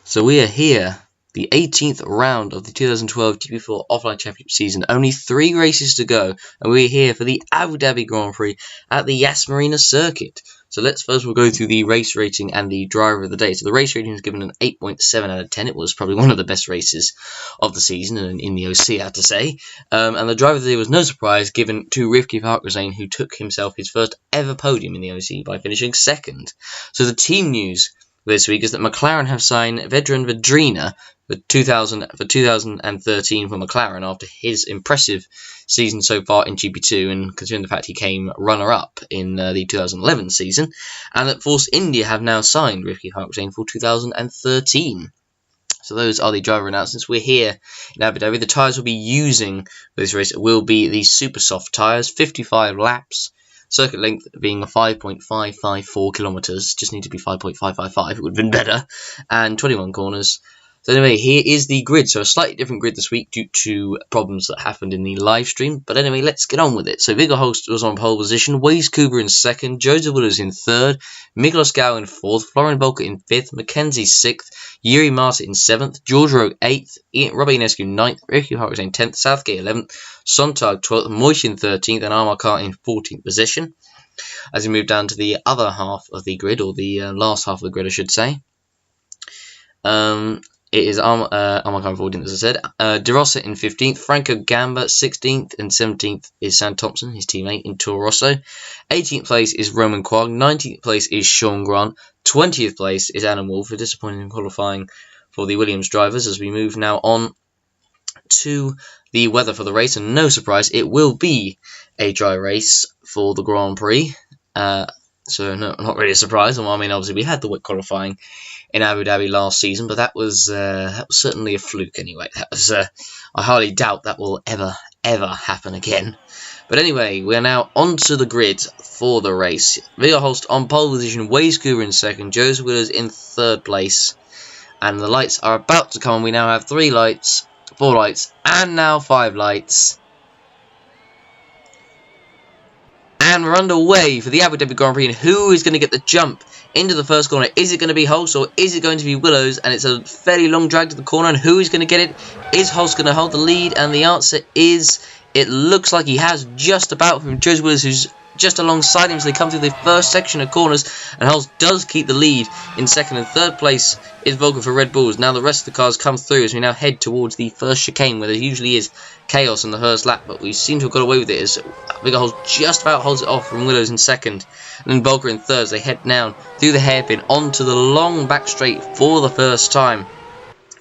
So we are here, the 18th round of the 2012 GP4 Offline Championship season. Only 3 races to go, and we're here for the Abu Dhabi Grand Prix at the Yas Marina circuit. So let's first we'll go through the race rating and the driver of the day. So the race rating was given an 8.7 out of 10. It was probably one of the best races of the season, and in the OC, I have to say. And the driver of the day was no surprise, given to Rivki Farkazane, who took himself his first ever podium in the OC by finishing second. So the team news this week is that McLaren have signed Vedran Vedrina for 2013 for McLaren after his impressive season so far in GP2, and considering the fact he came runner-up in the 2011 season, and that Force India have now signed Rivki Farkazane for 2013. So those are the driver announcements. We're here in Abu Dhabi. The tyres we'll be using for this race will be the super soft tyres, 55 laps. Circuit length being 5.554 kilometers, just need to be 5.555, it would have been better, and 21 corners. So anyway, here is the grid. So a slightly different grid this week due to problems that happened in the live stream. But anyway, let's get on with it. So Viggo Holst was on pole position, Waze Kuber in second, Joseph Willis in third, Miklos Gau in fourth, Florian Volker in fifth, Mackenzie sixth, Yuri Marta in seventh, George Rowe eighth, Robbie Ionescu ninth, Ricky Harris in 10th, Southgate 11th, Sontag 12th, Moish in 13th, and Armakar in 14th position. As we move down to the other half of the grid, or the last half of the grid, I should say. It is Armakar 14th, as I said. De Rossa in 15th, Franco Gamba 16th, and 17th is Sam Thompson, his teammate, in Toro Rosso. 18th place is Roman Quagg, 19th place is Sean Grant, 20th place is Adam Wolf, for disappointing in qualifying for the Williams drivers. As we move now on to the weather for the race, and no surprise, it will be a dry race for the Grand Prix. So no, not really a surprise. I mean, obviously we had the wet qualifying in Abu Dhabi last season, but that was certainly a fluke anyway. That was I highly doubt that will ever happen again. But anyway, we are now onto the grid for the race. Viggo Holst on pole position, Waze Kuber in second, Joseph Willis in third place, and the lights are about to come on. We now have 3 lights, 4 lights, and now 5 lights. And we're underway for the Abu Dhabi Grand Prix, and who is going to get the jump into the first corner? Is it going to be Holst, or is it going to be Willows? And it's a fairly long drag to the corner, and who is going to get it? Is Holst going to hold the lead? And the answer is, it looks like he has just about, from Joseph Willis, who's just alongside him as they come through the first section of corners, and Holst does keep the lead in second, and third place is Volker for Red Bulls. Now the rest of the cars come through as we now head towards the first chicane, where there usually is chaos on the first lap, but we seem to have got away with it as Viggo Holst just about holds it off from Willows in second, and then Volker in third as they head down through the hairpin onto the long back straight for the first time.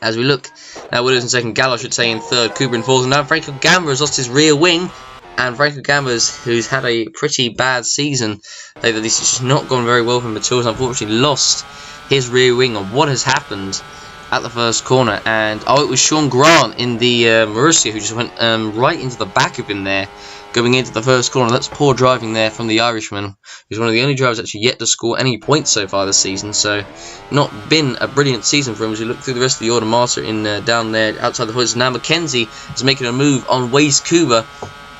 As we look, now Willows in second, Gallo should say in third, Kuber in fourth, and now Franco Gamba has lost his rear wing. And Franco Gamba, who's had a pretty bad season, this has just not gone very well for him at all, has unfortunately lost his rear wing on what has happened at the first corner. And it was Sean Grant in the Marussia who just went right into the back of him there, going into the first corner. That's poor driving there from the Irishman, who's one of the only drivers actually yet to score any points so far this season. So not been a brilliant season for him. As we look through the rest of the order, Marta in down there outside the points. Now Mackenzie is making a move on Waze Kuber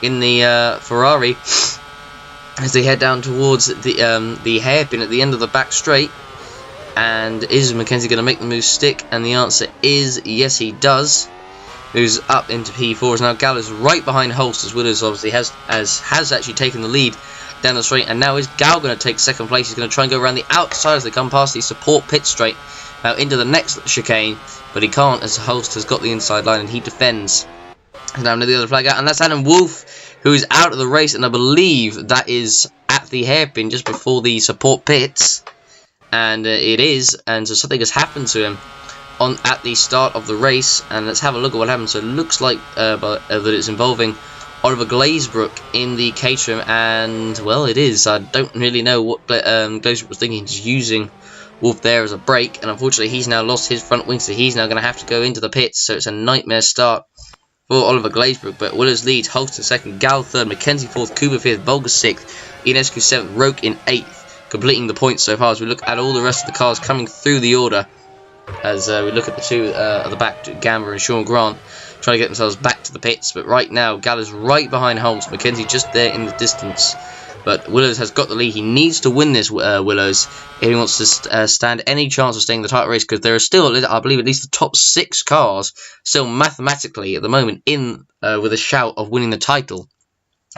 in the Ferrari as they head down towards the hairpin at the end of the back straight. And is Mackenzie going to make the move stick? And the answer is yes, he does. Moves up into P4. Now Gallo's right behind Holst, as Willows obviously has actually taken the lead down the straight. And now is Gal going to take second place? He's going to try and go around the outside as they come past the support pit straight now into the next chicane, but he can't as Holst has got the inside line and he defends. And now the other flag out, and that's Adam Wolf, who is out of the race, and I believe that is at the hairpin just before the support pits, and it is, and so something has happened to him at the start of the race, and let's have a look at what happened. So it looks like that it's involving Oliver Glazebrook in the Caterham, and well, it is. I don't really know what Glazebrook was thinking, just using Wolf there as a brake, and unfortunately he's now lost his front wing, so he's now going to have to go into the pits, so it's a nightmare start for Oliver Glazebrook. But Willows leads, Holst in second, Gal third, Mackenzie fourth, Kuber fifth, Volker sixth, Ionescu seventh, Roke in eighth, completing the points so far as we look at all the rest of the cars coming through the order. As we look at the two at the back, Gamba and Sean Grant trying to get themselves back to the pits. But right now, Gal is right behind Holst, Mackenzie just there in the distance. But Willows has got the lead. He needs to win this, Willows, if he wants to stand any chance of staying in the title race, because there are still, I believe, at least the top 6 cars still mathematically at the moment in with a shout of winning the title.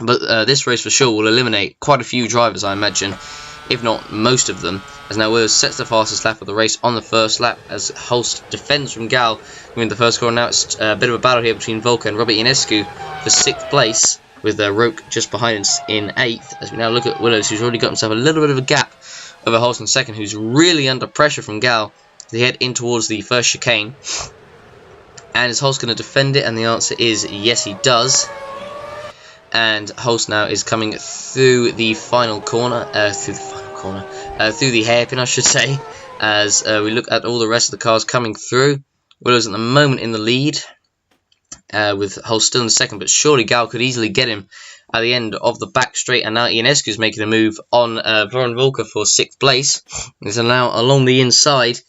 But this race for sure will eliminate quite a few drivers, I imagine, if not most of them, as now Willows sets the fastest lap of the race on the first lap, as Holst defends from Gal in the first corner. Now it's a bit of a battle here between Volker and Robert Ionescu for 6th place, with Roke just behind us in 8th, as we now look at Willows, who's already got himself a little bit of a gap over Holst in 2nd, who's really under pressure from Gal to head in towards the first chicane. And is Holst going to defend it? And the answer is yes, he does. And Holst now is coming through the final corner, through the hairpin, I should say, as we look at all the rest of the cars coming through. Willows at the moment in the lead, with Holst still in 2nd, but surely Gal could easily get him at the end of the back straight. And now Ionescu is making a move on Florian Volker for 6th place. He's now along the inside,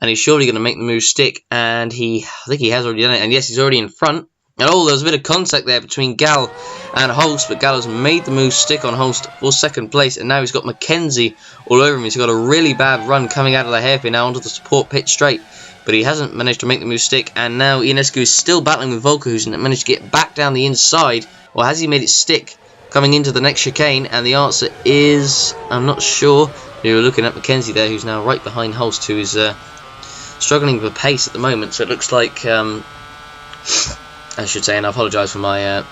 and he's surely going to make the move stick, and I think he has already done it, and yes, he's already in front. And oh, there was a bit of contact there between Gal and Holst, but Gal has made the move stick on Holst for 2nd place, and now he's got Mackenzie all over him. He's got a really bad run coming out of the hairpin now onto the support pit straight, but he hasn't managed to make the move stick, and now Ionescu is still battling with Volker, who's managed to get back down the inside, or has he made it stick coming into the next chicane? And the answer is, I'm not sure. We were looking at Mackenzie there, who's now right behind Holst, who is struggling with pace at the moment, so it looks like... I should say, and I apologise for my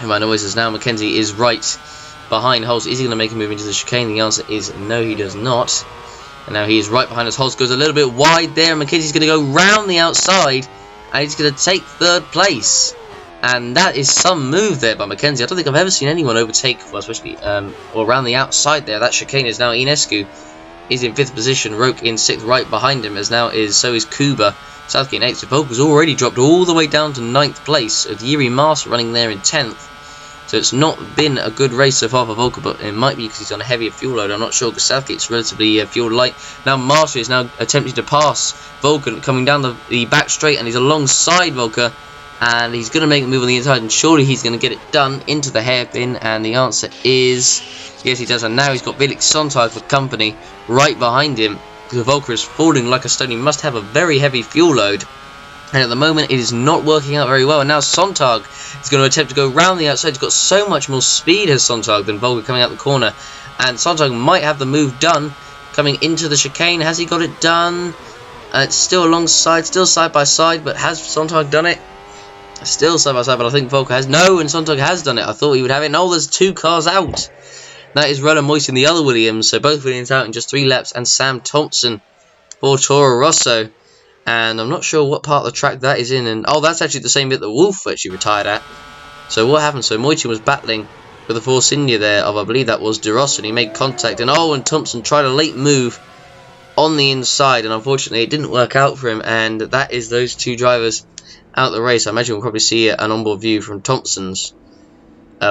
noises now. Mackenzie is right behind Holst. Is he going to make a move into the chicane? The answer is no, he does not. And now he is right behind us. Holst goes a little bit wide there. Mackenzie's going to go round the outside, and he's going to take 3rd place. And that is some move there by Mackenzie. I don't think I've ever seen anyone overtake, well, especially or around the outside there. That chicane is now Ionescu is in 5th position. Roke in 6th, right behind him, as now so is Kuba. Southgate in 8th, so Volker's already dropped all the way down to 9th place, with Yuri Master running there in 10th. So it's not been a good race so far for Volker, but it might be because he's on a heavier fuel load. I'm not sure, because Southgate's relatively fuel light. Now Master is now attempting to pass Volker, coming down the back straight, and he's alongside Volker, and he's going to make a move on the inside, and surely he's going to get it done into the hairpin, and the answer is yes, he does. And now he's got Felix Sontag for company right behind him. Because Volker is falling like a stone. He must have a very heavy fuel load, and at the moment it is not working out very well. And now Sontag is going to attempt to go round the outside. He's got so much more speed as Sontag than Volker coming out the corner, and Sontag might have the move done coming into the chicane. Has he got it done? It's still alongside, still side by side, but has Sontag done it? Still side by side, but I think Volker has. No, and Sontag has done it. I thought he would have it. No, there's 2 cars out. That is Roland Moyes in the other Williams, so both Williams out in just 3 laps, and Sam Thompson for Toro Rosso. And I'm not sure what part of the track that is in, and oh, that's actually the same bit that Wolf actually retired at. So what happened? So Moyes was battling with the Force India there of, I believe that was De Rosso, and he made contact, and oh, and Thompson tried a late move on the inside, and unfortunately it didn't work out for him, and that is those 2 drivers out the race. I imagine we'll probably see an onboard view from Thompson's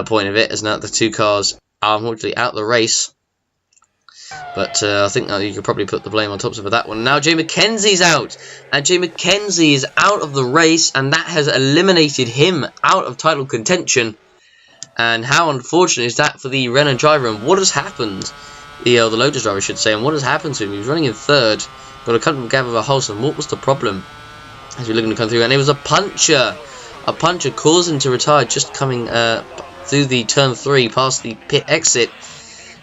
point of it, as now the 2 cars are unfortunately out the race. But I think you could probably put the blame on Thompson for that one. Now Jay Mackenzie's out, and Jay Mackenzie is out of the race, and that has eliminated him out of title contention. And how unfortunate is that for the Renault driver, and what has happened? The Lotus driver, I should say, and what has happened to him? He was running in 3rd, got a cut from Gavin Verholzen. What was the problem? As we're looking to come through, and it was a puncher. A puncher caused him to retire just coming through the turn 3 past the pit exit,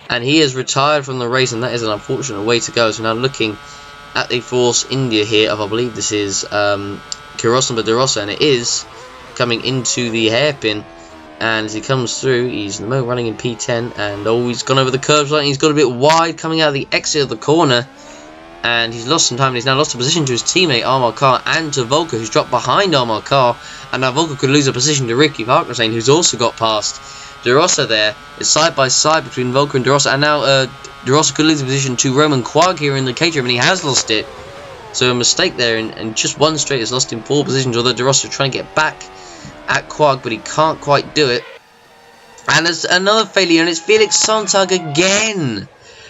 and he has retired from the race, and that is an unfortunate way to go. So now looking at the Force India here of, I believe this is Kirosan De Rossa, and it is coming into the hairpin, and as he comes through, he's in the moment running in P10, and oh, he's gone over the curb line. He's got a bit wide coming out of the exit of the corner, and he's lost some time, and he's now lost a position to his teammate Armar Carr and to Volker, who's dropped behind Armar Carr, and now Volker could lose a position to Ricky Parkinson, who's also got past De Rossa there. It's side by side between Volker and De Rossa, and now De Rossa could lose a position to Roman Quag here in the caterham, and he has lost it. So a mistake there, and just one straight has lost him 4 positions, although De Rossa is trying to get back at Quag, but he can't quite do it. And there's another failure, and it's Felix Sontag again.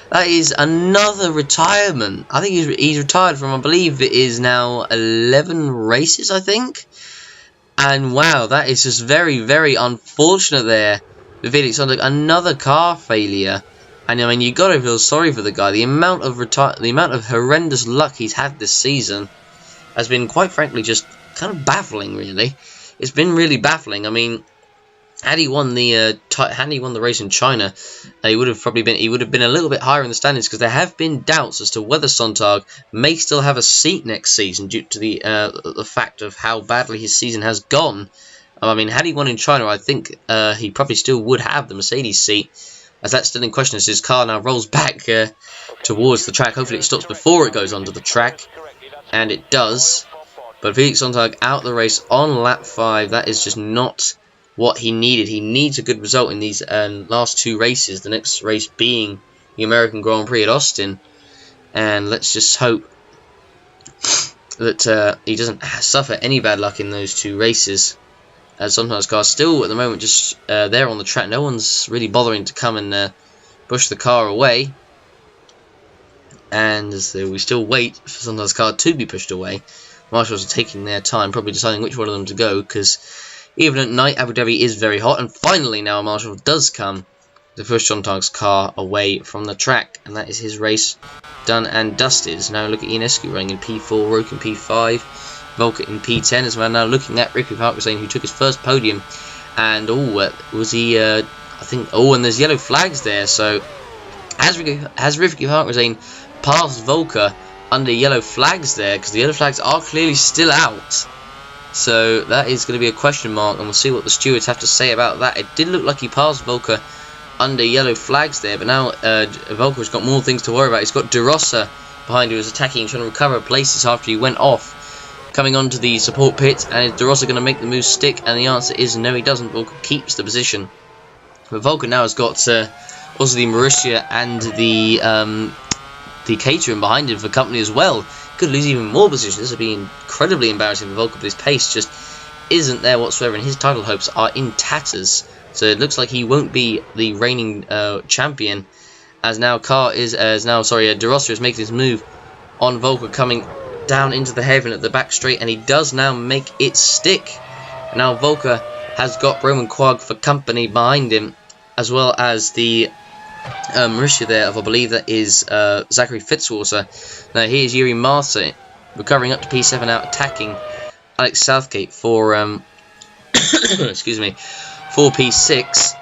That is another retirement. I think he's retired from, I believe it is now 11 races, I think. And wow, that is just very, very unfortunate there Felix Sontag, another car failure. And I mean, you gotta feel sorry for the guy. The amount of horrendous luck he's had this season has been, quite frankly, just kind of baffling. Really, it's been really baffling. I mean, had he won the race in China, he would have been a little bit higher in the standings, because there have been doubts as to whether Sontag may still have a seat next season due to the fact of how badly his season has gone. I mean, had he won in China, I think he probably still would have the Mercedes seat, as that's still in question as his car now rolls back towards the track. Hopefully it stops before it goes onto the track, and it does. But Felix Sontag out the race on lap 5. That is just not what he needed. He needs a good result in these last 2 races, the next race being the American Grand Prix at Austin. And let's just hope that he doesn't suffer any bad luck in those 2 races. As Sontag's car still at the moment just there on the track. No one's really bothering to come and push the car away. And as we still wait for Sontag's car to be pushed away, marshals are taking their time, probably deciding which one of them to go, because even at night, Abu Dhabi is very hot. And finally now a marshal does come to push Sontag's car away from the track. And that is his race done and dusted. So now look at Ionescu running in P4, Roke in P5. Volker in P10 as well. Now looking at Ricky Parkinson, who took his first podium, and was he? I think. Oh, and there's yellow flags there. So has Ricky Parkinson passed Volker under yellow flags there? Because the yellow flags are clearly still out. So that is going to be a question mark, and we'll see what the stewards have to say about that. It did look like he passed Volker under yellow flags there, but now Volker's got more things to worry about. He's got De Rossa behind who is attacking, trying to recover places after he went off. Coming onto the support pit, and is De Rossa going to make the move stick? And the answer is no, he doesn't. Volker keeps the position. But Volker now has got also the Marussia and the Caterham behind him for company as well. Could lose even more position. This would be incredibly embarrassing for Volker, but his pace just isn't there whatsoever, and his title hopes are in tatters. So it looks like he won't be the reigning champion, as now De Rossa is making his move on Volker, coming down into the haven at the back straight, and he does now make it stick. Now Volker has got Roman Quagg for company behind him, as well as the Marussia there of, I believe that is Zachary Fitzwater. Now here's Yuri Martin recovering up to P7 out, attacking Alex Southgate for excuse me, for P6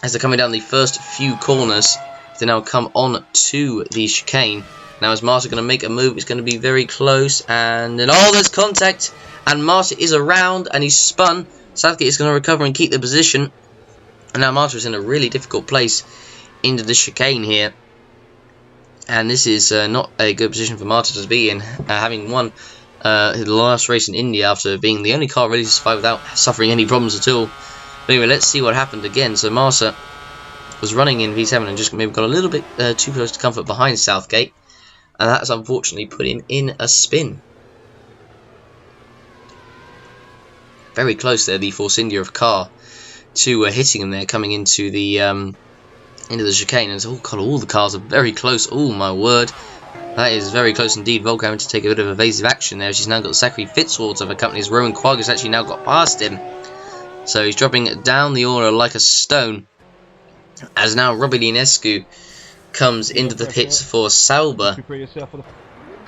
as they're coming down the first few corners. They now come on to the chicane. Now is Marta going to make a move? It's going to be very close, and then there's contact, and Marta is around, and he's spun. Southgate is going to recover and keep the position, and now Marta is in a really difficult place into the chicane here, and this is not a good position for Marta to be in, having won the last race in India after being the only car ready to survive without suffering any problems at all. But anyway, let's see what happened again. So Marta was running in V7 and just maybe got a little bit too close to comfort behind Southgate. And that's unfortunately put him in a spin. Very close there, the Force India of car to hitting him there, coming into the chicane. And all the cars are very close. Oh my word, that is very close indeed. Volker having to take a bit of evasive action there. She's now got Zachary Fitzwater of a company. Roman Quagg has actually now got past him, so he's dropping down the order like a stone. As now Robbie Ionescu comes into the pits for Sauber,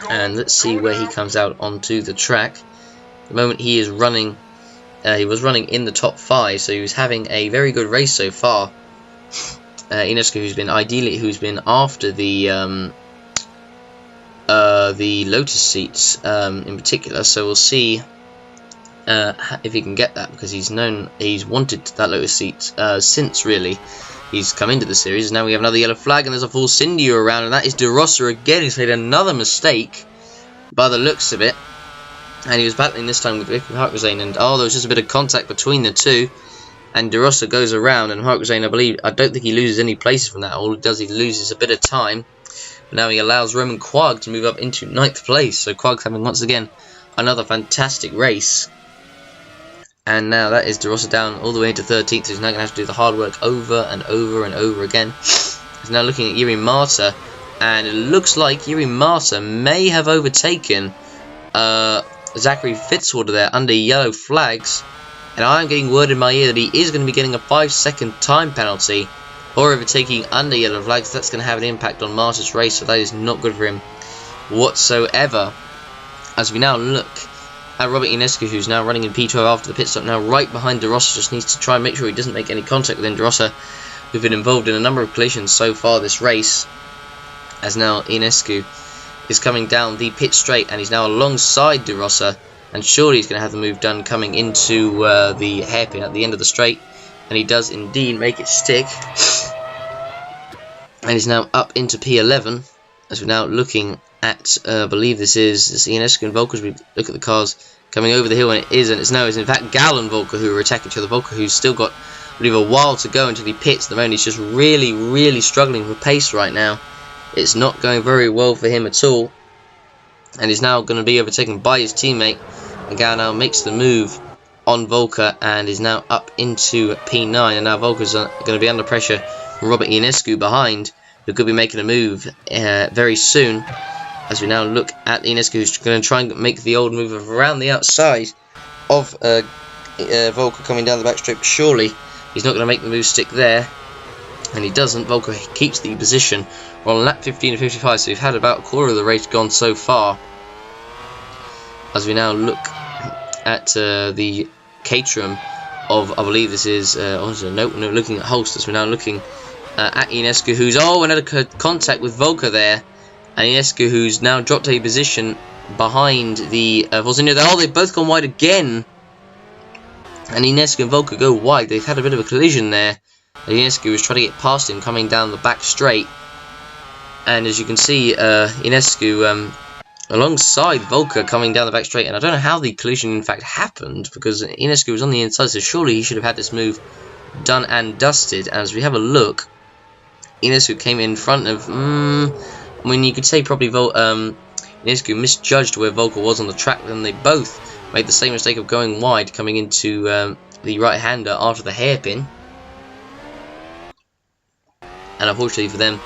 and let's see where he comes out onto the track. At the moment he is running, he was running in the top 5, so he was having a very good race so far. Ionescu, who's been after the Lotus seats in particular, so we'll see if he can get that, because he's wanted that Lotus seat since really he's come into the series. Now we have another yellow flag, and there's a Force India around, and that is De Rossa again. He's made another mistake by the looks of it, and he was battling this time with Ricky Parkinson, and there was just a bit of contact between the two, and De Rossa goes around, and Parkinson, I don't think he loses any places from that. All he does, he loses a bit of time. But now he allows Roman Quagg to move up into 9th place, so Quagg's having once again another fantastic race. And now that is De Rossa down all the way into 13th, so he's now going to have to do the hard work over and over and over again. He's now looking at Yuri Marta, and it looks like Yuri Marta may have overtaken Zachary Fitzwater there under yellow flags. And I'm getting word in my ear that he is going to be getting a 5-second time penalty for overtaking under yellow flags. That's going to have an impact on Marta's race, so that is not good for him whatsoever. As we now look at Robert Ionescu, who's now running in P12 after the pit stop, now right behind De Rossa, just needs to try and make sure he doesn't make any contact with him. De Rossa, who've been involved in a number of collisions so far this race, as now Ionescu is coming down the pit straight, and he's now alongside De Rossa, and surely he's going to have the move done coming into the hairpin at the end of the straight, and he does indeed make it stick, and he's now up into P11, as we're now looking at, I believe this is Ionescu and Volker, as we look at the cars coming over the hill, and it isn't. It's in fact Gal and Volker who are attacking each other. Volker, who's still got, I believe, a while to go until he pits. At the moment, he's just really struggling for pace right now. It's not going very well for him at all, and he's now going to be overtaken by his teammate. And Gal now makes the move on Volker and is now up into P9, and now Volker's going to be under pressure from Robert Ionescu behind, who could be making a move very soon. As we now look at Ionescu, who's going to try and make the old move of around the outside of Volker coming down the back straight, but surely he's not going to make the move stick there, and he doesn't. Volker keeps the position. We're on lap 15 of 55, so we've had about a quarter of the race gone so far. As we now look at the Caterham of, I believe this is, looking at Holst, as we're now looking at Ionescu, who's, another contact with Volker there. And Ionescu, who's now dropped a position behind the Volzinho. They've both gone wide again. And Ionescu and Volker go wide. They've had a bit of a collision there. And Ionescu was trying to get past him coming down the back straight. And as you can see, Ionescu alongside Volker coming down the back straight. And I don't know how the collision in fact happened, because Ionescu was on the inside, so surely he should have had this move done and dusted. And as we have a look, Ionescu came in front of... I mean, you could say probably Ionescu misjudged where Volker was on the track, then they both made the same mistake of going wide, coming into the right-hander after the hairpin. And unfortunately for them,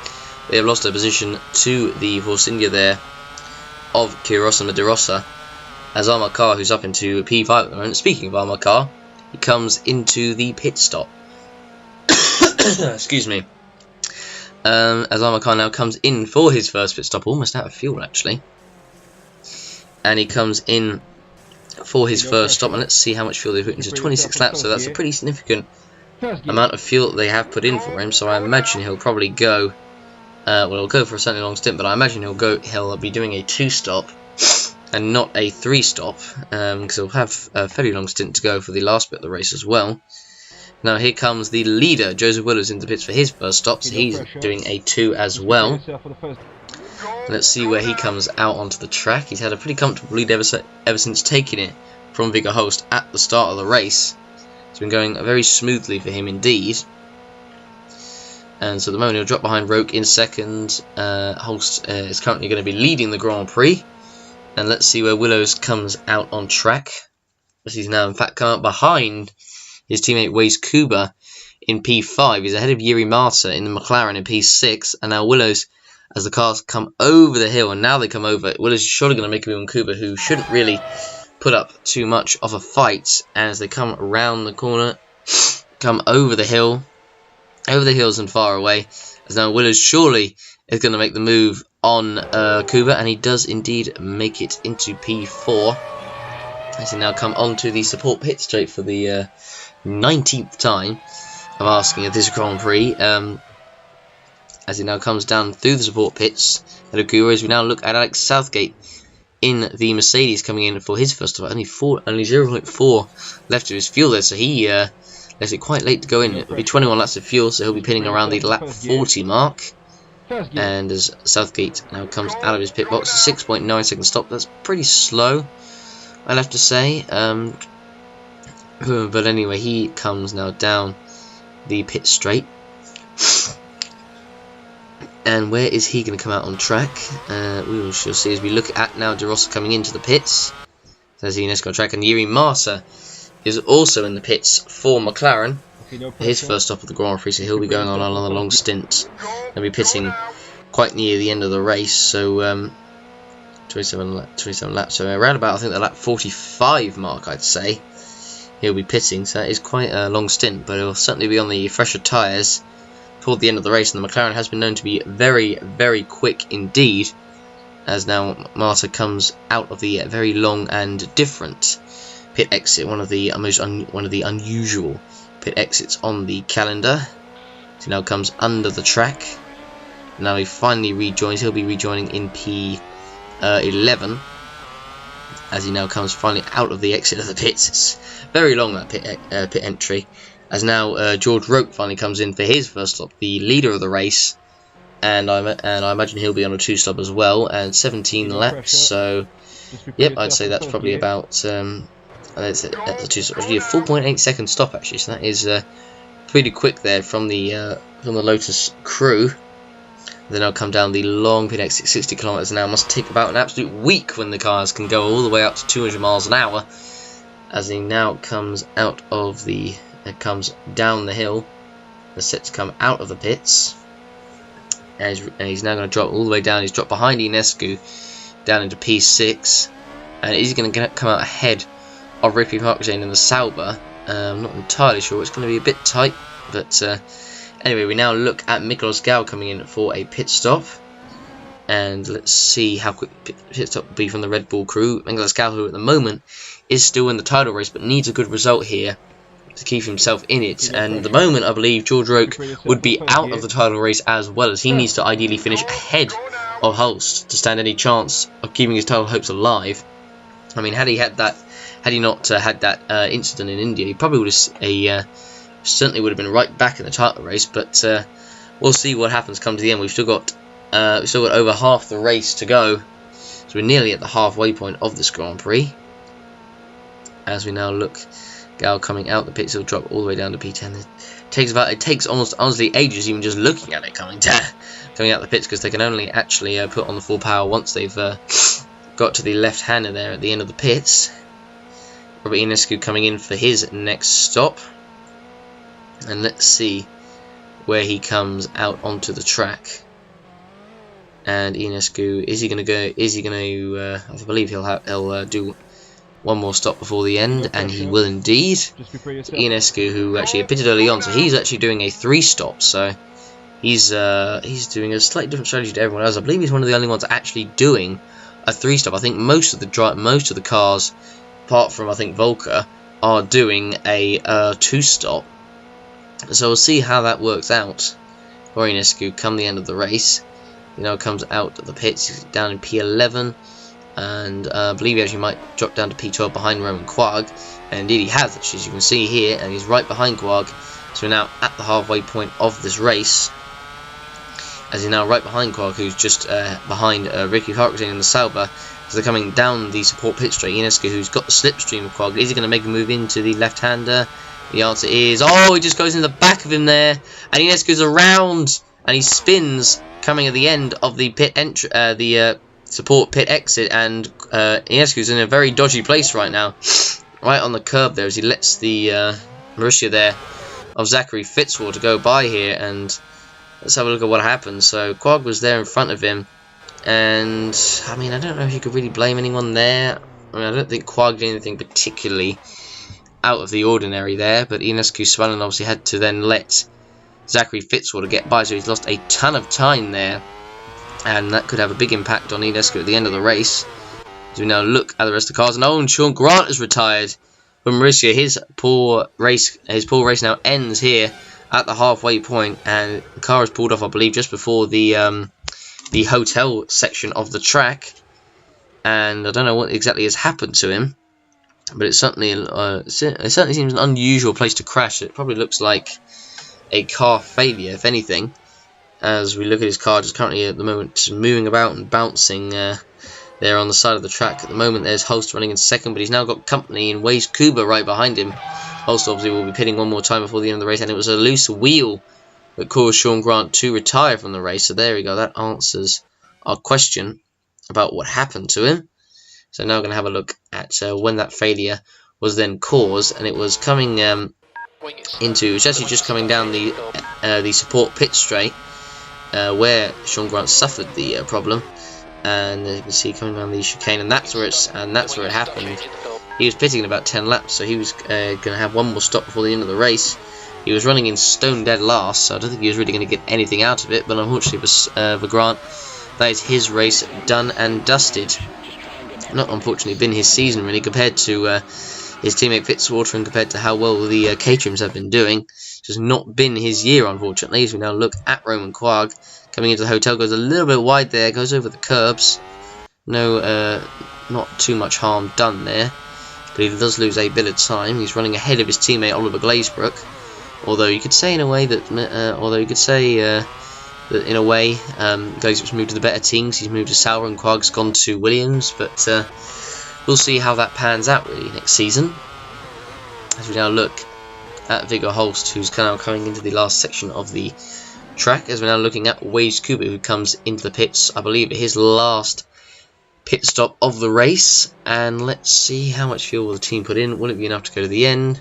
they have lost their position to the Force there of Quiroz and De Rossa, as Armakar, who's up into P5 at the moment. Speaking of Armakar, he comes into the pit stop. Excuse me. As Armakar now comes in for his first pit stop, almost out of fuel actually, and he comes in for his first stop, and let's see how much fuel they've put into. 26 laps, so that's a pretty significant amount of fuel that they have put in for him, so I imagine he'll probably go, well, he'll go for a certainly long stint, but I imagine he'll be doing a 2-stop and not a 3-stop, because he'll have a fairly long stint to go for the last bit of the race as well. Now here comes the leader, Joseph Willows, into the pits for his first stop, so he's doing a 2 as well. Let's see where he comes out onto the track. He's had a pretty comfortable lead ever since taking it from Viggo Holst at the start of the race. It's been going very smoothly for him indeed. And so at the moment he'll drop behind Roke in second. Holst is currently going to be leading the Grand Prix. And let's see where Willows comes out on track, as he's now in fact come out behind his teammate Waze Kuba in P5. He's ahead of Jiri Mata in the McLaren in P6. And now Willows, as the cars come over the hill, and now they come over, Willows is surely going to make a move on Kuba, who shouldn't really put up too much of a fight. And as they come around the corner, come over the hill, over the hills and far away, as now Willows surely is going to make the move on Kuba, and he does indeed make it into P4. As he now come onto the support pit straight for the 19th time of asking of this Grand Prix, as he now comes down through the support pits at Akura, as we now look at Alex Southgate in the Mercedes coming in for his first stop. Only 0.4 left of his fuel there, so he lets it quite late to go in. It'll be 21 laps of fuel, so he'll be pitting around the lap 40 mark. And as Southgate now comes out of his pit box, 6.9 second stop. That's pretty slow, I'll have to say. But anyway, he comes now down the pit straight. And where is he going to come out on track? We shall see as we look at now De Rossa coming into the pits. There's the Ionescu on track, and Jiri Mata is also in the pits for McLaren. His first stop of the Grand Prix, so he'll be going on another long stint. He'll be pitting quite near the end of the race, so 27 laps, so around about, I think, the lap 45 mark, I'd say. he'll be pitting, so that is quite a long stint, but he'll certainly be on the fresher tyres toward the end of the race, and the McLaren has been known to be very, very quick indeed, as now Marta comes out of the very long and different pit exit, one of the unusual pit exits on the calendar. So he now comes under the track. Now he finally rejoins. He'll be rejoining in P11 as he now comes finally out of the exit of the pits. It's very long, that pit entry. As now George Roque finally comes in for his first stop, the leader of the race, and I imagine he'll be on a 2-stop as well, and 17 laps. So yep, I'd say that's probably about that's a 2-stop. Actually, a 4.8 second stop actually. So that is pretty quick there from the Lotus crew. Then I'll come down the long pit exit, 60 kilometers an hour. Must take about an absolute week when the cars can go all the way up to 200 miles an hour. As he now comes out of the, comes down the hill, is set to come out of the pits, and he's now going to drop all the way down. He's dropped behind Ionescu down into P6, and is he going to come out ahead of Ricky Parkjane in the Sauber? I'm not entirely sure. It's going to be a bit tight, but anyway, we now look at Miklos Gau coming in for a pit stop, and let's see how quick pit stop will be from the Red Bull crew. Miklos Gau, who at the moment is still in the title race, but needs a good result here to keep himself in it. And at the moment, I believe George Roque would be out of the title race as well, as he needs to ideally finish ahead of Hulst to stand any chance of keeping his title hopes alive. I mean, had he not had that incident in India, he probably would have certainly would have been right back in the title race. But we'll see what happens come to the end. We've still got over half the race to go, so we're nearly at the halfway point of this Grand Prix. As we now look, Gao coming out the pits, he'll drop all the way down to P10. It takes almost honestly ages even just looking at it coming out the pits, because they can only actually put on the full power once they've got to the left-hander there at the end of the pits. Robert Ionescu coming in for his next stop, and let's see where he comes out onto the track. And Ionescu, is he going to go? Is he going to? I believe he'll do one more stop before the end, and he will indeed. Ionescu, who actually pitted early on, so he's actually doing a 3-stop. So he's doing a slightly different strategy to everyone else. I believe he's one of the only ones actually doing a 3-stop. I think most of the cars, apart from I think Volker, are doing a 2-stop. So we'll see how that works out for Ionescu come the end of the race. He now comes out of the pits. He's down in P11. And I believe he actually might drop down to P12 behind Roman Quag, and indeed he has, actually, as you can see here, and he's right behind Quag. So we're now at the halfway point of this race, as he's now right behind Quag, who's just behind Ricky Parkjane in the Sauber. As they're coming down the support pit straight, Ionescu, who's got the slipstream of Quag, is he going to make a move into the left-hander? The answer is, oh, he just goes in the back of him there, and Ionescu's around, and he spins, coming at the end of the pit entry, support pit exit, and Ionescu's in a very dodgy place right now, right on the curb there, as he lets the Marussia there of Zachary Fitzwater go by here. And let's have a look at what happened. So Quag was there in front of him, and I mean, I don't know if you could really blame anyone there. I mean, I don't think Quag did anything particularly out of the ordinary there, but Ionescu Swellen obviously had to then let Zachary Fitzwater get by, so he's lost a ton of time there. And that could have a big impact on Ionescu at the end of the race. As we now look at the rest of the cars, and Sean Grant has retired from Marussia. His poor race now ends here at the halfway point, and the car is pulled off, I believe, just before the hotel section of the track. And I don't know what exactly has happened to him, but it certainly seems an unusual place to crash. It probably looks like a car failure, if anything. As we look at his car, just currently at the moment just moving about and bouncing there on the side of the track. At the moment there's Hulst running in second, but he's now got company in Waze Kuba right behind him. Hulst obviously will be pitting one more time before the end of the race, and it was a loose wheel that caused Sean Grant to retire from the race. So there we go, that answers our question about what happened to him. So now we're going to have a look at when that failure was then caused, and it was coming it's actually just coming down the support pit straight, where Sean Grant suffered the problem, and as you can see coming down the chicane, and that's where it happened. he was pitting in about 10 laps, so he was going to have one more stop before the end of the race. He was running in stone dead last, so I don't think he was really going to get anything out of it, but unfortunately for Grant, that is his race done and dusted. Not unfortunately been his season really, compared to his teammate Fitzwater, and compared to how well the Caterhams have been doing. It's just not been his year, unfortunately. As we now look at Roman Quag coming into the hotel, goes a little bit wide there, goes over the curbs. No, not too much harm done there, but he does lose a bit of time. He's running ahead of his teammate Oliver Glazebrook. Although you could say in a way that, Glazebrook's moved to the better teams. He's moved to Sauer and Quag's gone to Williams, but we'll see how that pans out really next season. As we now look at Viggo Holst, who's now coming into the last section of the track. As we're now looking at Waze Kuba, who comes into the pits, I believe, at his last pit stop of the race. And let's see how much fuel will the team put in. Will it be enough to go to the end?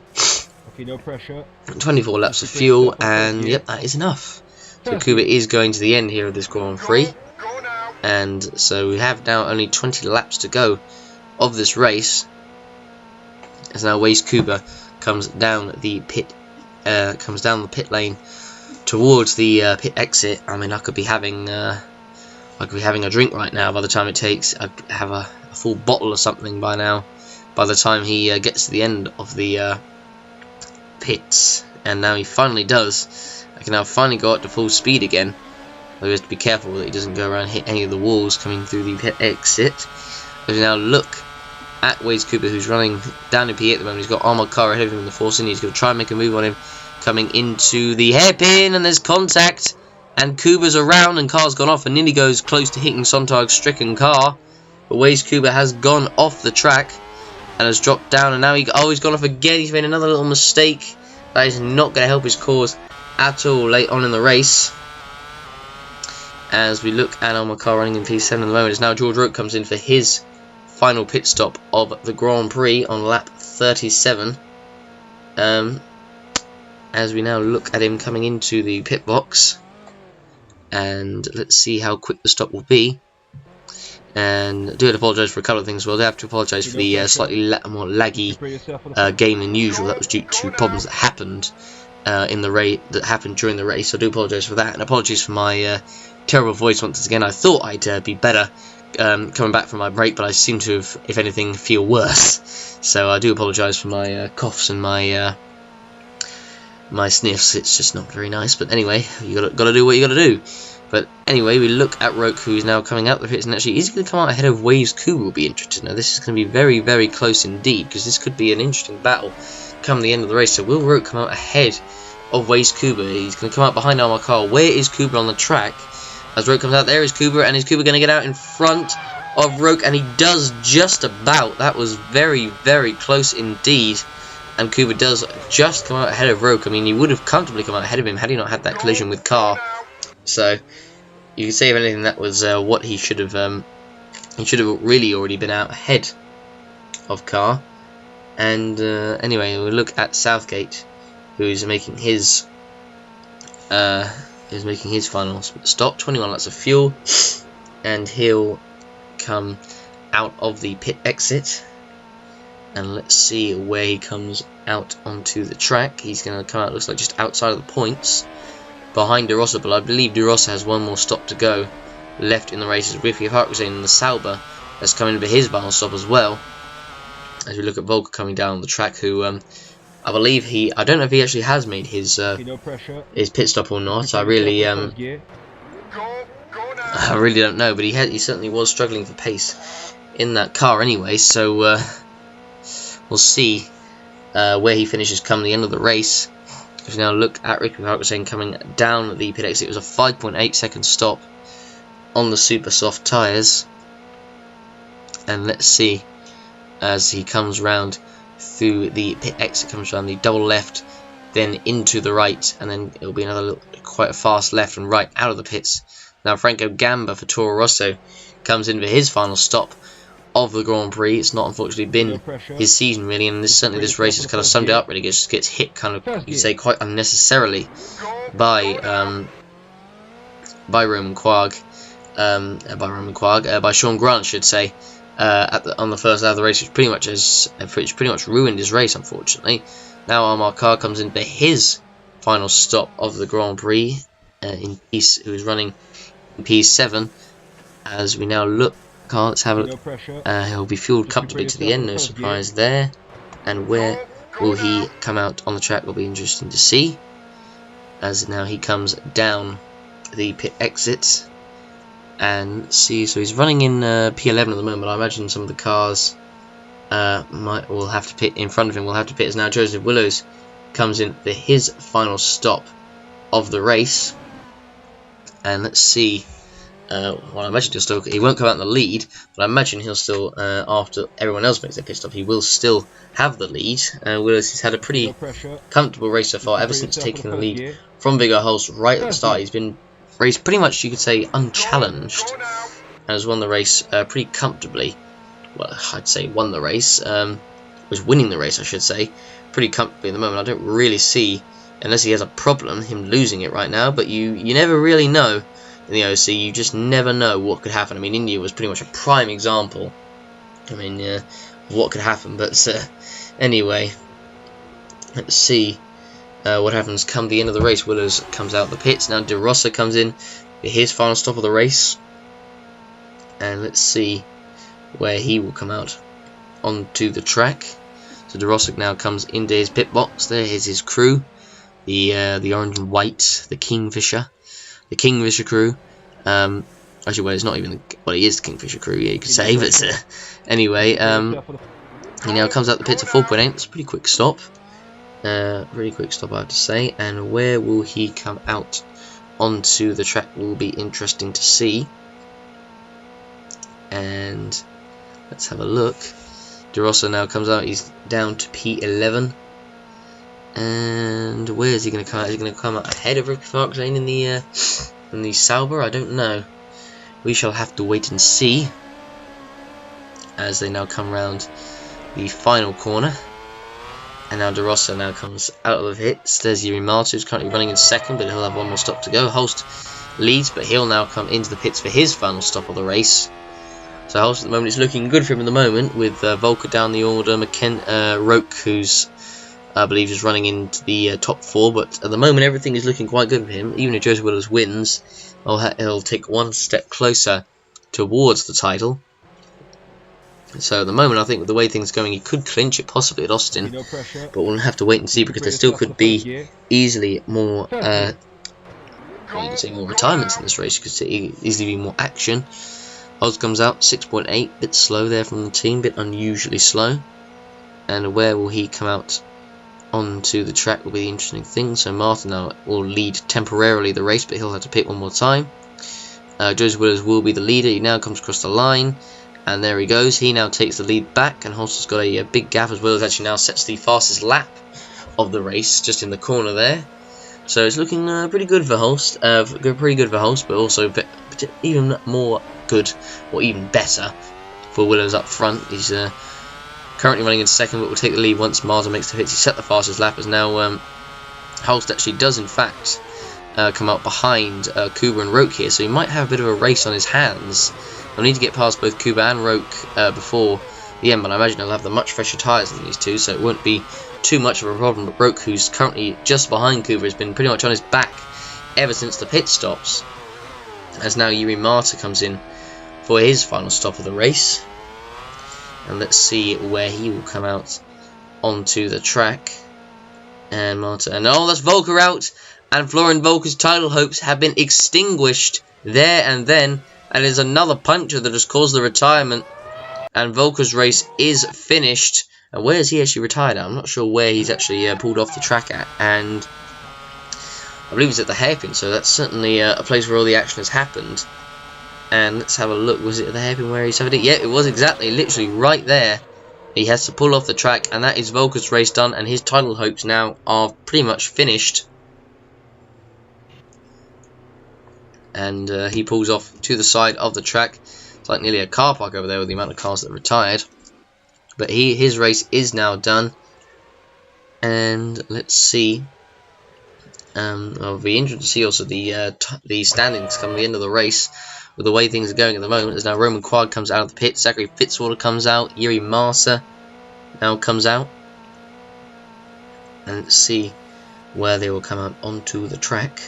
Okay, no pressure. 24 laps of fuel, and yep, that is enough. So Kuba is going to the end here of this Grand Prix, and so we have now only 20 laps to go of this race. As now Waze Kuba comes down the pit lane towards the pit exit. I mean, I could be having a drink right now. By the time it takes, I'd have a full bottle or something by now. By the time he gets to the end of the pits, and now he finally does. I can now finally go up to full speed again. Though he has to be careful that he doesn't go around and hit any of the walls coming through the pit exit. As we now look at Waze Kuba, who's running down in P8 at the moment. He's got Armored Car ahead of him in the force, and he's going to try and make a move on him. Coming into the hairpin, and there's contact, and Kuba's around, and Car's gone off, and nearly goes close to hitting Sontag's stricken car. But Waze Kuba has gone off the track and has dropped down, and now he's gone off again. He's made another little mistake. That is not going to help his cause at all late on in the race. As we look at Armored Car running in P7 at the moment, as now George Roke comes in for his final pit stop of the Grand Prix on lap 37. As we now look at him coming into the pit box, and let's see how quick the stop will be. And I do apologise for a couple of things as well. I have to apologise for the slightly more laggy game than usual. That was due to problems that happened during the race. So I do apologise for that, and apologies for my terrible voice once again. I thought I'd be better coming back from my break, but I seem to have, if anything, feel worse. So I do apologise for my coughs and my sniffs. It's just not very nice. But anyway, you gotta do what you gotta do. But anyway, we look at Roke, who is now coming out the pits, and actually, is he going to come out ahead of Waze Kuba? Will be interested. Now, this is going to be very, very close indeed, because this could be an interesting battle come the end of the race. So, will Roke come out ahead of Waze Kuba? He's going to come out behind Armored Car. Where is Kuba on the track? As Roke comes out, there is Kuba, and is Kuba going to get out in front of Roke? And he does just about. That was very, very close indeed. And Kuba does just come out ahead of Roke. I mean, he would have comfortably come out ahead of him had he not had that collision with Car. So, you can say if anything, that was what he should have. He should have really already been out ahead of Car. And anyway, we'll look at Southgate, who's making his final stop. 21 laps of fuel, and he'll come out of the pit exit. And let's see where he comes out onto the track. He's going to come out, looks like, just outside of the points, behind De Rossa, but I believe De Rossa has one more stop to go left in the races. Ricky Harkzane and the Sauber has come in for his final stop as well. As we look at Volker coming down on the track, who I believe I don't know if he actually has made his pit stop or not. I really don't know, but he certainly was struggling for pace in that car anyway. So we'll see where he finishes come the end of the race. If we now look at Ricky Harkzane coming down the pit exit, it was a 5.8 second stop on the super soft tyres. And let's see, as he comes round through the pit exit, comes around the double left, then into the right, and then it'll be another quite a fast left and right out of the pits. Now Franco Gamba for Toro Rosso comes in for his final stop of the Grand Prix. It's not unfortunately been his season really, and certainly this race has kind of summed it up really. Just gets hit kind of, you'd say, quite unnecessarily by Roman Quag, by Sean Grant, I should say. on the first lap of the race, which pretty much ruined his race, unfortunately. Now Amar Khan comes in for his final stop of the Grand Prix, who is running in P7. As we now look, let's have a look. He'll be fueled comfortably to the end, no surprise there. And where will he come out on the track will be interesting to see. As now he comes down the pit exit. And see, so he's running in P11 at the moment. I imagine some of the cars will have to pit in front of him. Will have to pit as now Joseph Willows comes in for his final stop of the race. And let's see. Well, I imagine he won't come out in the lead, but I imagine he'll still, after everyone else makes their pit stop, he will still have the lead. Willows has had a pretty comfortable race so far, ever since taking the lead from Viggo Holst right at the start. He's been raced pretty much, you could say, unchallenged, and has won the race pretty comfortably. Well, I'd say won the race, was winning the race, I should say, pretty comfortably at the moment. I don't really see, unless he has a problem, him losing it right now, but you never really know. In the OC, you just never know what could happen. I mean, India was pretty much a prime example. I mean, of what could happen. But anyway, let's see what happens come the end of the race. Willows comes out the pits. Now De Rosa comes in for his final stop of the race. And let's see where he will come out onto the track. So De Rosa now comes into his pit box. There is his crew. The orange and white, the Kingfisher crew. Actually, well, it's not even well, he is the Kingfisher crew, yeah, you could say, but anyway, he now comes out the pits at 4.8. It's a pretty quick stop. Really quick stop, I have to say. And where will he come out onto the track will be interesting to see. And let's have a look. De Rosa now comes out. He's down to P11. And where is he going to come out? Is he going to come out ahead of Ricky Farklane in the Sauber? I don't know. We shall have to wait and see. As they now come round the final corner. And now De Rosa now comes out of the pits. There's Yuri Marta, who's currently running in second, but he'll have one more stop to go. Holst leads, but he'll now come into the pits for his final stop of the race. So Holst at the moment is looking good for him at the moment, with Volker down the order, Roke, who's I believe is running into the top 4, but at the moment everything is looking quite good for him. Even if Joseph Willows wins, he'll take one step closer towards the title. So at the moment, I think with the way things are going, he could clinch it possibly at Austin, but we'll have to wait and see, because there still could be easily more, well, you can say more retirements in this race. You could say easily be more action. Holst comes out 6.8, bit slow there from the team, bit unusually slow. And where will he come out onto the track will be the interesting thing. So Martin now will lead temporarily the race, but he'll have to pit one more time. Joseph Willows will be the leader. He now comes across the line, and there he goes. He now takes the lead back, and Holst has got a big gap as Willows actually now sets the fastest lap of the race, just in the corner there. So it's looking pretty good for Holst. Pretty good for Holst, but also even more good, or even better, for Willows up front. He's currently running in second, but will take the lead once Marta makes the pits. He set the fastest lap, as now Holst actually does in fact come up behind Kuba and Roke here, so he might have a bit of a race on his hands. He'll need to get past both Kuba and Roke before the end, but I imagine he'll have the much fresher tyres than these two, so it won't be too much of a problem. But Roke, who's currently just behind Kuba, has been pretty much on his back ever since the pit stops, as now Yuri Marta comes in for his final stop of the race. And let's see where he will come out onto the track. And Marta, and oh, that's Volker out, and Florian Volker's title hopes have been extinguished there and then. And there's another puncture that has caused the retirement, and Volker's race is finished. And where is he actually retired at? I'm not sure where he's actually pulled off the track at, and I believe he's at the hairpin, so that's certainly a place where all the action has happened. And let's have a look. Was it at the hairpin where he's having it? Yeah, it was exactly, literally right there. He has to pull off the track, and that is Volker's race done, and his title hopes now are pretty much finished. And he pulls off to the side of the track. It's like nearly a car park over there with the amount of cars that are retired. But his race is now done. And let's see It'll be interesting to see also the standings come the end of the race with the way things are going at the moment. As now Roman Quad comes out of the pit, Zachary Fitzwater comes out, Jiri Marsa now comes out, and let's see where they will come out onto the track.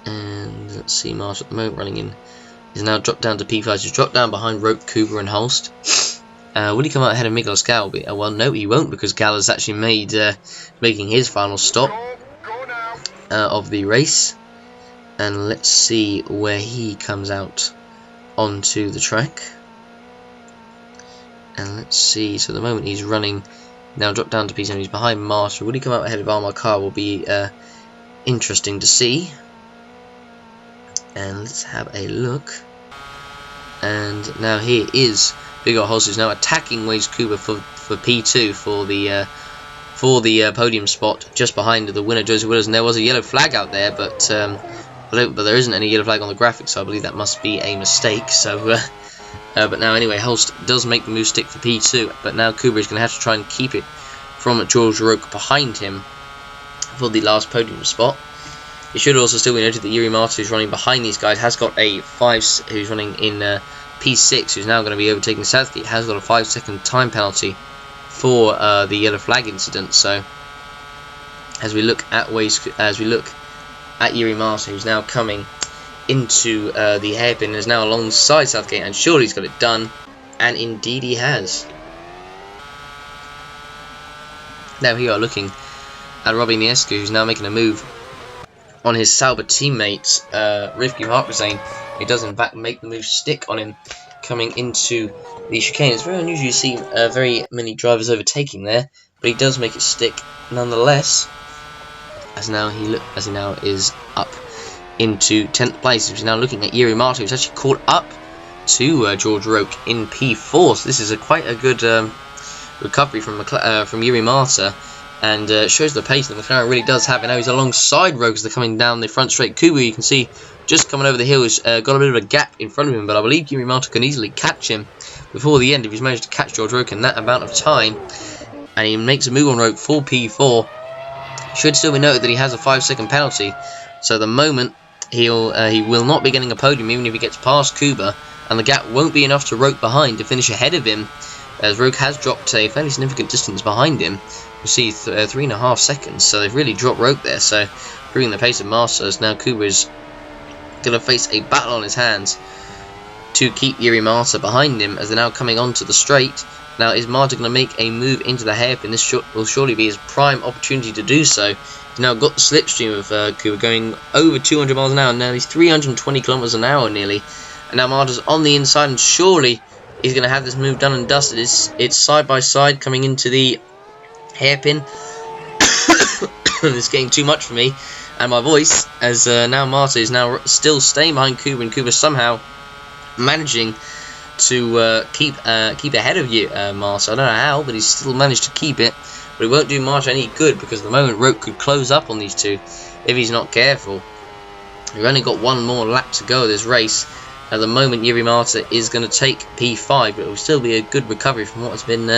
And let's see, Marsa at the moment running in. He's now dropped down to P5. He's dropped down behind Roke, Cooper, and Holst. Will he come out ahead of Miklos Gal? Well, no, he won't, because Gal has actually made making his final stop of the race. And let's see where he comes out onto the track. And let's see. So at the moment he's running. Now dropped down to P7. He's behind Marsa. Will he come out ahead of Almar Carr? Will be interesting to see. And let's have a look. And now here is Big Ol' Holst, who's now attacking Waze Kuba for P2 for the podium spot just behind the winner Joseph Willows. And there was a yellow flag out there, but there isn't any yellow flag on the graphic, so I believe that must be a mistake. So, but now anyway, Holst does make the move stick for P2, but now Kuba is going to have to try and keep it from George Roque behind him for the last podium spot. It should also still be noted that Jiri Marta, who's running behind these guys, has got a who's running in P6, who's now going to be overtaking Southgate, has got a 5-second time penalty for the yellow flag incident. So, as we look at Jiri Marta, who's now coming into the hairpin, is now alongside Southgate, and surely he's got it done, and indeed he has. Now we are looking at Robbie Niescu, who's now making a move on his Sauber teammate Rivki Harkazane. He does in fact make the move stick on him coming into the chicane. It's very unusual to see very many drivers overtaking there, but he does make it stick nonetheless. As he now is up into 10th place. He's now looking at Jiri Marta, who's actually caught up to George Roque in P4. So this is quite a good recovery from Jiri Marta. And shows the pace that McLaren really does have. And now he's alongside Rogue as they're coming down the front straight. Kubu, you can see, just coming over the hill, has got a bit of a gap in front of him. But I believe Jiri Marta can easily catch him before the end if he's managed to catch George Roque in that amount of time. And he makes a move on Roque for P4. Should still be noted that he has a 5-second penalty. So at the moment, he will not be getting a podium even if he gets past Kuba. And the gap won't be enough to Roque behind to finish ahead of him, as Roque has dropped a fairly significant distance behind him. You see 3.5 seconds, so they've really dropped Roque there, so proving the pace of Masters. Now Kuba is going to face a battle on his hands to keep Jiri Marta behind him as they're now coming onto the straight. Now is Marta going to make a move into the hairpin? This will surely be his prime opportunity to do so. He's now got the slipstream of Kuba going over 200 miles an hour, now he's 320 kilometers an hour nearly. And now Marta's on the inside, and surely he's going to have this move done and dusted. It's side by side coming into the hairpin. It's getting too much for me and my voice, as now Marta is now still staying behind Kuba, and Kuba somehow managing to keep ahead of you, Marta. I don't know how, but he's still managed to keep it. But it won't do Marta any good, because at the moment Roque could close up on these two if he's not careful. We've only got one more lap to go of this race. At the moment, Jiri Marta is going to take P5, but it will still be a good recovery from what has been.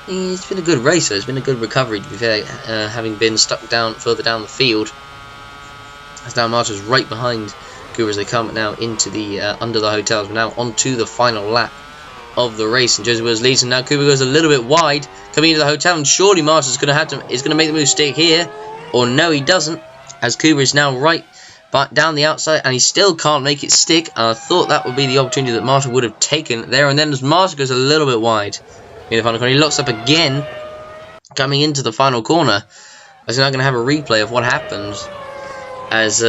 It's been a good race, so it's been a good recovery, to be fair, having been stuck further down the field. As now Marta's right behind Kuba as they come now into the under the hotels. We're now onto the final lap of the race, and Joseph Wills leads, and now Kuba goes a little bit wide coming into the hotel, and surely Marta's going to make the move stick here, or no, he doesn't, as Kuba is now right but down the outside, and he still can't make it stick. And I thought that would be the opportunity that Marta would have taken there and then, as Marta goes a little bit wide in the final corner. He locks up again coming into the final corner, as he's now going to have a replay of what happened as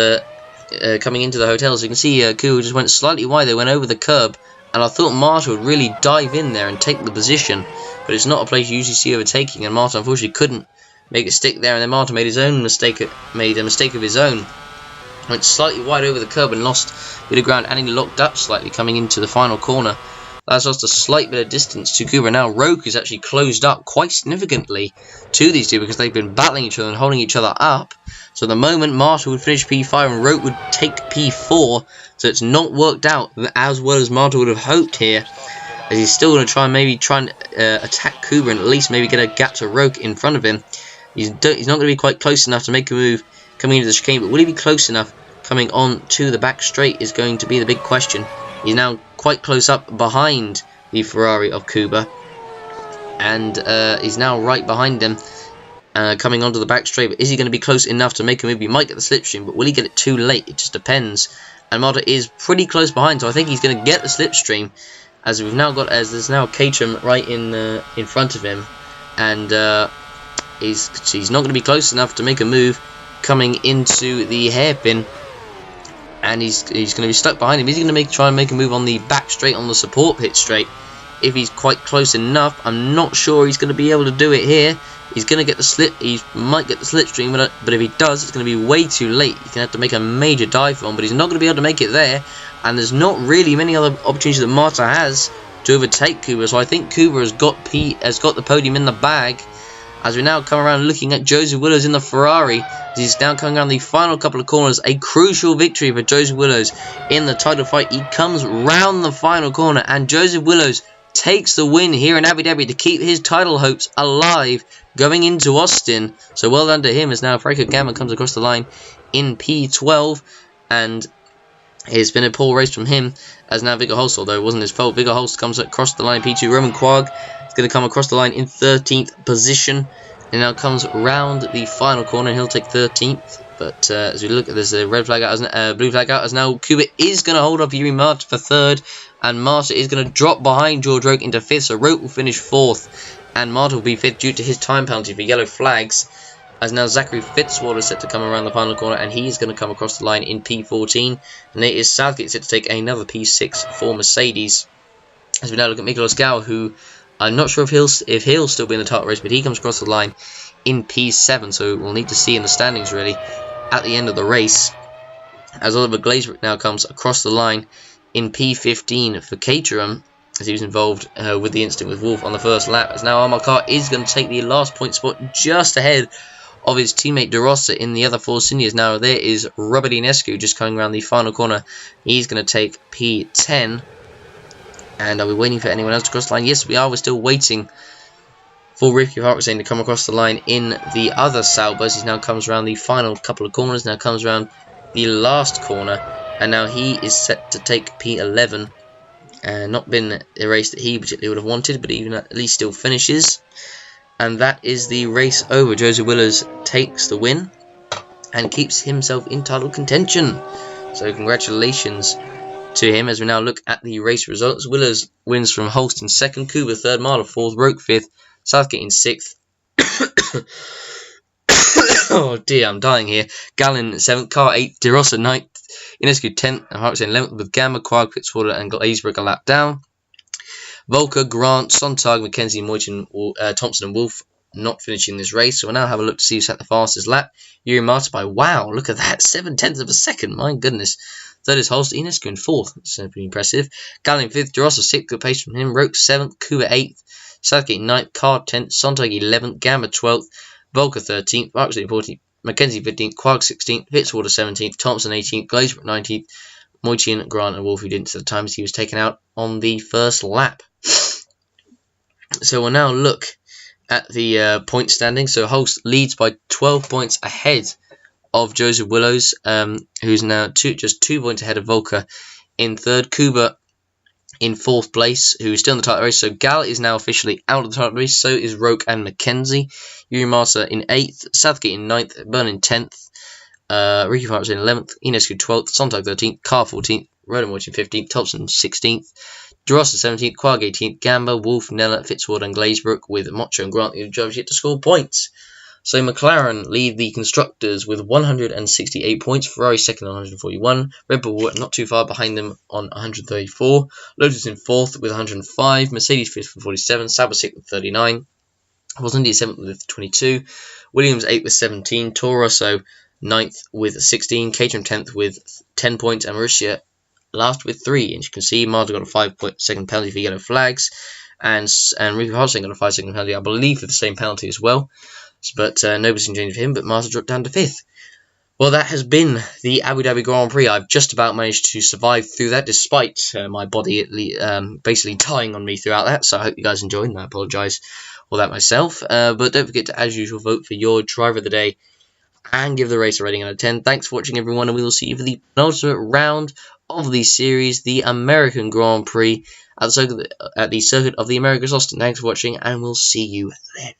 coming into the hotel. So you can see Kuba just went slightly wide. They went over the curb, and I thought Marta would really dive in there and take the position, but it's not a place you usually see overtaking, and Marta unfortunately couldn't make it stick there. And then Marta made a mistake of his own. Went slightly wide over the curb and lost a bit of ground, and he locked up slightly coming into the final corner. That's lost a slight bit of distance to Kuba. Now Roque is actually closed up quite significantly to these two, because they've been battling each other and holding each other up. So at the moment, Marta would finish P5 and Roque would take P4. So it's not worked out as well as Marta would have hoped here, as he's still going to try and attack Kuba and at least maybe get a gap to Roque in front of him. He's not going to be quite close enough to make a move coming into the chicane, but will he be close enough coming on to the back straight is going to be the big question. He's now quite close up behind the Ferrari of Kuba, and he's now right behind him coming onto the back straight. But is he going to be close enough to make a move? He might get the slipstream, but will he get it too late? It just depends. And Marta is pretty close behind, so I think he's going to get the slipstream, as there's now Caterham right in front of him, and he's not going to be close enough to make a move coming into the hairpin, and he's going to be stuck behind him. Is he going to try and make a move on the back straight, on the support pit straight? If he's quite close enough, I'm not sure he's going to be able to do it here. He's going to get the slip. He might get the slipstream, but if he does, it's going to be way too late. He's going to have to make a major dive on, but he's not going to be able to make it there. And there's not really many other opportunities that Marta has to overtake Kuba. So I think Kuba has got the podium in the bag. As we now come around looking at Joseph Willows in the Ferrari, he's now coming around the final couple of corners. A crucial victory for Joseph Willows in the title fight. He comes round the final corner, and Joseph Willows takes the win here in Abu Dhabi to keep his title hopes alive going into Austin. So well done to him, as now Franco Gamma comes across the line in P12, and it's been a poor race from him, as now Viggo Holst, although it wasn't his fault. Viggo Holst comes across the line in P2. Roman Quagg is going to come across the line in 13th position, and now comes round the final corner, and he'll take 13th. But as we look, there's a red flag out, blue flag out, as now Kuba is going to hold up Yuri Marta for 3rd, and Marta is going to drop behind George Roke into 5th, so Roke will finish 4th, and Marta will be 5th due to his time penalty for yellow flags, as now Zachary Fitzwater is set to come around the final corner, and he's going to come across the line in P14, and it is Southgate set to take another P6 for Mercedes. As we now look at Mikolas Gau, who I'm not sure if he'll still be in the title race, but he comes across the line in P7, so we'll need to see in the standings really at the end of the race, as Oliver Glazebrook now comes across the line in P15 for Caterham, as he was involved with the incident with Wolf on the first lap, as now Amar Khan is going to take the last point spot just ahead of his teammate De Rossa in the other four seniors. Now there is Robert Inescu just coming around the final corner. He's going to take P10, and are we waiting for anyone else to cross the line? Yes, we are. We're still waiting for Ricky Hartstein to come across the line in the other Saubers. He now comes around the final couple of corners, now comes around the last corner, and now he is set to take P11. Not been a race that he particularly would have wanted, but even at least still finishes. And that is the race over. Joseph Willows takes the win and keeps himself in title contention. So congratulations to him. As we now look at the race results, Willows wins from Holst in 2nd, Kuba 3rd, Marta 4th, Roke 5th, Southgate in 6th. Oh dear, I'm dying here. Gallin 7th, Carr 8th, De Rossa 9th, Inescu 10th, and Hartstein 11th, with Gamma, Quagg, Fitzwater, and Glazebrook a lap down. Volker, Grant, Sontag, McKenzie, Moyton, Thompson, and Wolf not finishing this race. So we'll now have a look to see who set the fastest lap. Yuri Marta by, wow, look at that, 7/10 of a second, my goodness. 3rd is Holst, Inescu in 4th, that's pretty impressive. Gallin 5th, De Rossa 6th, good pace from him. Roke 7th, Kuba 8th, Southgate 9th, Carr 10th, Sontag 11th, Gamma 12th, Volker 13th, Hartstein 14th, McKenzie 15th, Quagg 16th, Fitzwater 17th, Thompson 18th, Glazebrook 19th, Moyton, Grant, and Wolf, who didn't at the time as he was taken out on the first lap. So we'll now look at the point standing. So Holst leads by 12 points ahead of Joseph Willows, who's now just 2 points ahead of Volker in 3rd. Kuba in 4th place, who is still in the title race. So Gal is now officially out of the title race. So is Roke and McKenzie. Yuri Marta in 8th, Southgate in 9th, Byrne in 10th, Ricky Farts in 11th, Inescu 12th, Sontag 13th, Carr 14th, Roden Moyton 15th, Thompson 16th, De Rossa 17th, Quagg 18th, Gamba, Wolf, Nella, Fitzwater, and Glazebrook, with Mocho and Grant the drivers yet to score points. So McLaren lead the constructors with 168 points, Ferrari 2nd on 141, Red Bull not too far behind them on 134, Lotus in 4th with 105, Mercedes 5th with 47, Sauber 6th with 39, Force India 7th with 22, Williams 8th with 17, Toro Rosso 9th with 16, Caterham 10th with 10 points, and Marussia last with 3. And you can see Marta got a 5-second penalty for yellow flags, and Ricky Hartstein got a 5-second penalty, I believe, for the same penalty as well. But no position change for him, but Marta dropped down to 5th. Well, that has been the Abu Dhabi Grand Prix. I've just about managed to survive through that, despite my body basically dying on me throughout that. So I hope you guys enjoyed, and I apologise for that myself. But don't forget to, as usual, vote for your driver of the day and give the race a rating out of 10. Thanks for watching, everyone, and we will see you for the penultimate round of the series, the American Grand Prix at the Circuit of the Americas, Austin. Thanks for watching, and we'll see you then.